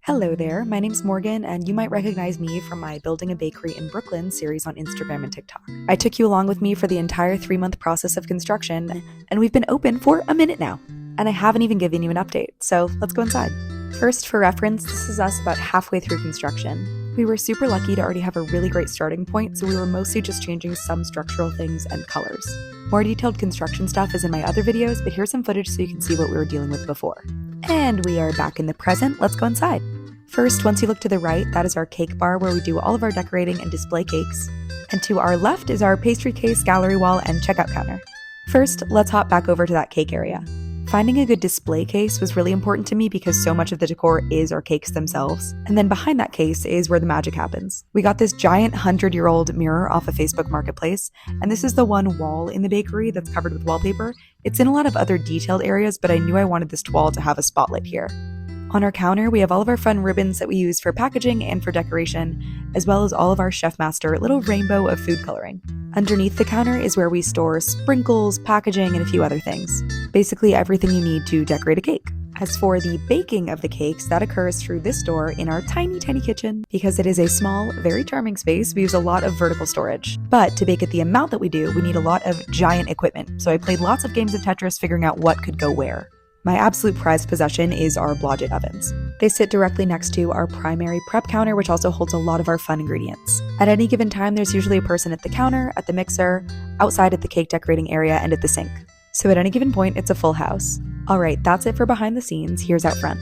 Hello there, my name's Morgan, and you might recognize me from my Building a Bakery in Brooklyn series on Instagram and TikTok. I took you along with me for the entire 3-month process of construction, and we've been open for a minute now. And I haven't even given you an update, so let's go inside. First, for reference, this is us about halfway through construction. We were super lucky to already have a really great starting point, so we were mostly just changing some structural things and colors. More detailed construction stuff is in my other videos, but here's some footage so you can see what we were dealing with before. And we are back in the present. Let's go inside. First, once you look to the right, that is our cake bar where we do all of our decorating and display cakes. And to our left is our pastry case, gallery wall, and checkout counter. First, let's hop back over to that cake area. Finding a good display case was really important to me because so much of the decor is our cakes themselves. And then behind that case is where the magic happens. We got this giant 100-year-old mirror off of Facebook Marketplace, and this is the one wall in the bakery that's covered with wallpaper. It's in a lot of other detailed areas, but I knew I wanted this wall to have a spotlight here. On our counter, we have all of our fun ribbons that we use for packaging and for decoration, as well as all of our Chef Master little rainbow of food coloring. Underneath the counter is where we store sprinkles, packaging, and a few other things. Basically everything you need to decorate a cake. As for the baking of the cakes, that occurs through this door in our tiny kitchen. Because it is a small, very charming space, we use a lot of vertical storage. But to bake at the amount that we do, we need a lot of giant equipment. So I played lots of games of Tetris figuring out what could go where. My absolute prized possession is our Blodgett ovens. They sit directly next to our primary prep counter, which also holds a lot of our fun ingredients. At any given time, there's usually a person at the counter, at the mixer, outside at the cake decorating area, and at the sink. So at any given point, it's a full house. Alright, that's it for behind the scenes. Here's out front.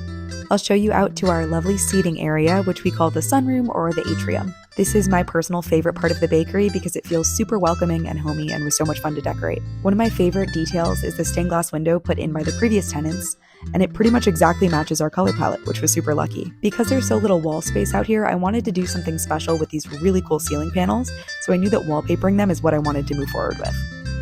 I'll show you out to our lovely seating area, which we call the sunroom or the atrium. This is my personal favorite part of the bakery because it feels super welcoming and homey and was so much fun to decorate. One of my favorite details is the stained glass window put in by the previous tenants, and it pretty much exactly matches our color palette, which was super lucky. Because there's so little wall space out here, I wanted to do something special with these really cool ceiling panels, so I knew that wallpapering them is what I wanted to move forward with.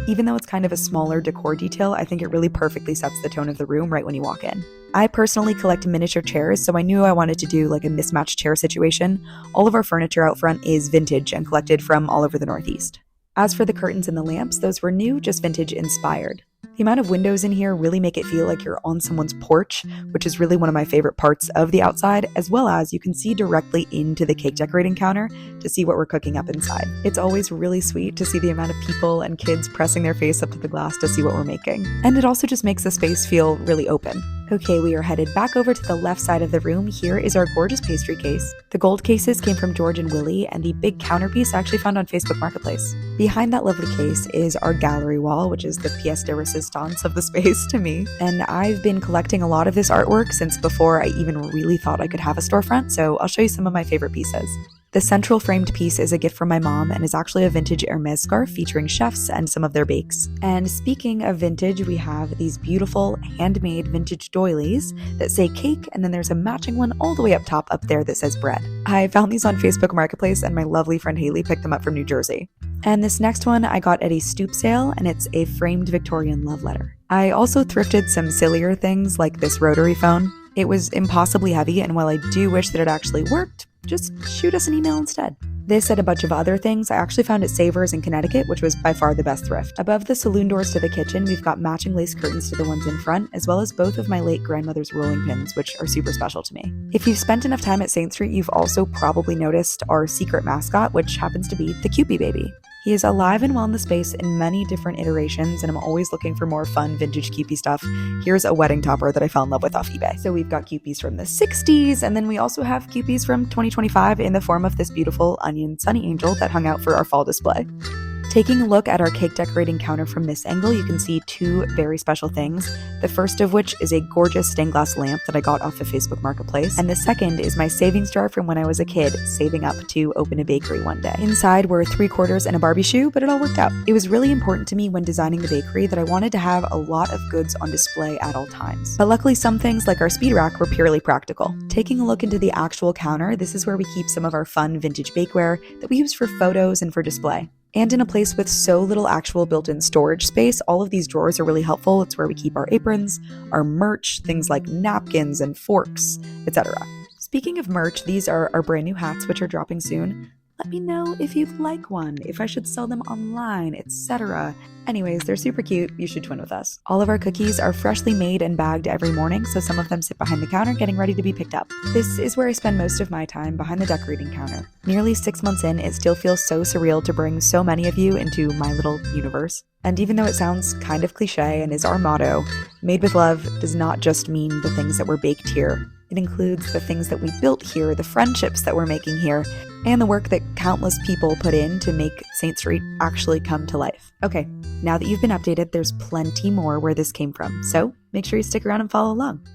Even though it's kind of a smaller decor detail, I think it really perfectly sets the tone of the room right when you walk in. I personally collect miniature chairs, so I knew I wanted to do like a mismatched chair situation. All of our furniture out front is vintage and collected from all over the Northeast. As for the curtains and the lamps, those were new, just vintage inspired. The amount of windows in here really make it feel like you're on someone's porch, which is really one of my favorite parts of the outside, as well as you can see directly into the cake decorating counter to see what we're cooking up inside. It's always really sweet to see the amount of people and kids pressing their face up to the glass to see what we're making. And it also just makes the space feel really open. Okay, we are headed back over to the left side of the room. Here is our gorgeous pastry case. The gold cases came from George and Willie, and the big counterpiece I actually found on Facebook Marketplace. Behind that lovely case is our gallery wall, which is the pièce de résistance of the space to me. And I've been collecting a lot of this artwork since before I even really thought I could have a storefront, so I'll show you some of my favorite pieces. The central framed piece is a gift from my mom and is actually a vintage Hermes scarf featuring chefs and some of their bakes. And speaking of vintage, we have these beautiful handmade vintage doilies that say cake, and then there's a matching one all the way up top up there that says bread. I found these on Facebook Marketplace and my lovely friend Haley picked them up from New Jersey. And this next one I got at a stoop sale, and it's a framed Victorian love letter. I also thrifted some sillier things like this rotary phone. It was impossibly heavy, and while I do wish that it actually worked, just shoot us an email instead. This and a bunch of other things I actually found at Savers in Connecticut, which was by far the best thrift. Above the saloon doors to the kitchen, we've got matching lace curtains to the ones in front, as well as both of my late grandmother's rolling pins, which are super special to me. If you've spent enough time at Saint Street, you've also probably noticed our secret mascot, which happens to be the Kewpie baby. He is alive and well in the space in many different iterations, and I'm always looking for more fun vintage Kewpie stuff. Here's a wedding topper that I fell in love with off eBay. So we've got Kewpies from the 60s, and then we also have Kewpies from 2025 in the form of this beautiful onion sunny angel that hung out for our fall display. Taking a look at our cake decorating counter from this angle, you can see two very special things. The first of which is a gorgeous stained glass lamp that I got off of Facebook Marketplace, and the second is my savings jar from when I was a kid, saving up to open a bakery one day. Inside were 3 quarters and a Barbie shoe, but it all worked out. It was really important to me when designing the bakery that I wanted to have a lot of goods on display at all times. But luckily some things like our speed rack were purely practical. Taking a look into the actual counter, this is where we keep some of our fun vintage bakeware that we use for photos and for display. And in a place with so little actual built-in storage space, all of these drawers are really helpful. It's where we keep our aprons, our merch, things like napkins and forks, etc. Speaking of merch, these are our brand new hats, which are dropping soon. let me know if you'd like one, if I should sell them online, etc. Anyways, they're super cute. You should twin with us. All of our cookies are freshly made and bagged every morning, so some of them sit behind the counter getting ready to be picked up. This is where I spend most of my time, behind the decorating counter. Nearly 6 months in, it still feels so surreal to bring so many of you into my little universe. And even though it sounds kind of cliche and is our motto, Made with Love does not just mean the things that were baked here. It includes the things that we built here, the friendships that we're making here, and the work that countless people put in to make Saint Street actually come to life. Okay, now that you've been updated, there's plenty more where this came from, so make sure you stick around and follow along.